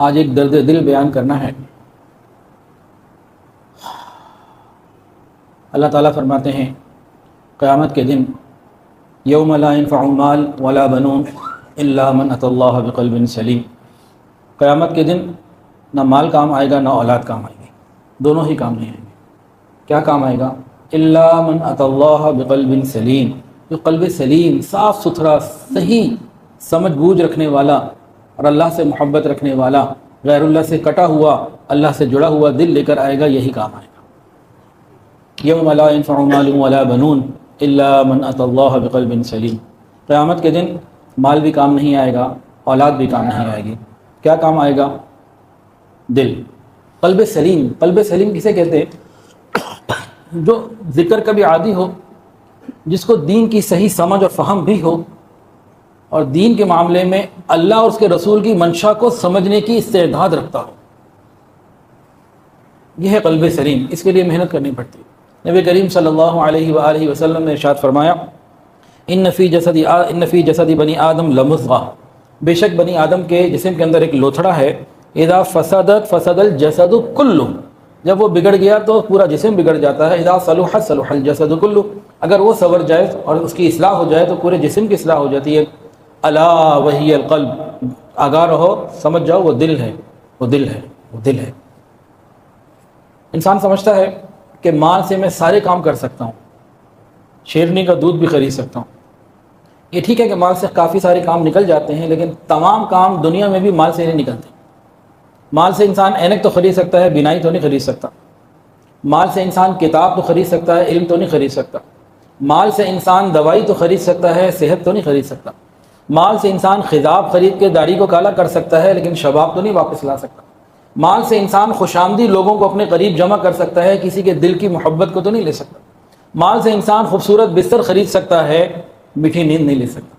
آج ایک درد دل بیان کرنا ہے۔ اللہ تعالیٰ فرماتے ہیں قیامت کے دن یوم لا ينفع مال ولا بنون الا من اتى اللہ بقلب سلیم، قیامت کے دن نہ مال کام آئے گا نہ اولاد کام آئے گی، دونوں ہی کام نہیں آئیں گے۔ کیا کام آئے گا؟ الا من اتى اللہ بقلب سلیم، جو قلب سلیم، صاف ستھرا، صحیح سمجھ بوجھ رکھنے والا اور اللہ سے محبت رکھنے والا، غیر اللہ سے کٹا ہوا، اللہ سے جڑا ہوا دل لے کر آئے گا، یہی کام آئے گا۔ یوم لا ينفع مال ولا بنون الا من اتى اللہ بقلب سلیم، قیامت کے دن مال بھی کام نہیں آئے گا، اولاد بھی کام نہیں آئے گی۔ کیا کام آئے گا؟ دل، قلب سلیم۔ قلب سلیم کسے کہتے ہیں؟ جو ذکر کا بھی عادی ہو، جس کو دین کی صحیح سمجھ اور فہم بھی ہو، اور دین کے معاملے میں اللہ اور اس کے رسول کی منشا کو سمجھنے کی استعداد رکھتا ہو، یہ ہے قلب سلیم۔ اس کے لیے محنت کرنی پڑتی ہے۔ نبی کریم صلی اللہ علیہ وآلہ وسلم نے ارشاد فرمایا ان فی جسد بنی آدم لمضغہ، بے شک بنی آدم کے جسم کے اندر ایک لوتھڑا ہے، اذا فسدت فسد الجسد کلہ، جب وہ بگڑ گیا تو پورا جسم بگڑ جاتا ہے، اذا صلحت صلح الجسد کلہ، اگر وہ سنور جائے اور اس کی اصلاح ہو جائے تو پورے جسم کی اصلاح ہو جاتی ہے۔ الا وہی القلب، آگاہ رہو، سمجھ جاؤ، وہ دل ہے، وہ دل ہے، وہ دل ہے۔ انسان سمجھتا ہے کہ مال سے میں سارے کام کر سکتا ہوں، شیرنی کا دودھ بھی خرید سکتا ہوں۔ یہ ٹھیک ہے کہ مال سے کافی سارے کام نکل جاتے ہیں، لیکن تمام کام دنیا میں بھی مال سے نہیں نکلتے۔ مال سے انسان اینک تو خرید سکتا ہے، بینائی تو نہیں خرید سکتا۔ مال سے انسان کتاب تو خرید سکتا ہے، علم تو نہیں خرید سکتا۔ مال سے انسان دوائی تو خرید سکتا ہے، صحت تو نہیں خرید سکتا۔ مال سے انسان خضاب خرید کے داڑھی کو کالا کر سکتا ہے، لیکن شباب تو نہیں واپس لا سکتا۔ مال سے انسان خوشامدی لوگوں کو اپنے قریب جمع کر سکتا ہے، کسی کے دل کی محبت کو تو نہیں لے سکتا۔ مال سے انسان خوبصورت بستر خرید سکتا ہے، میٹھی نیند نہیں لے سکتا۔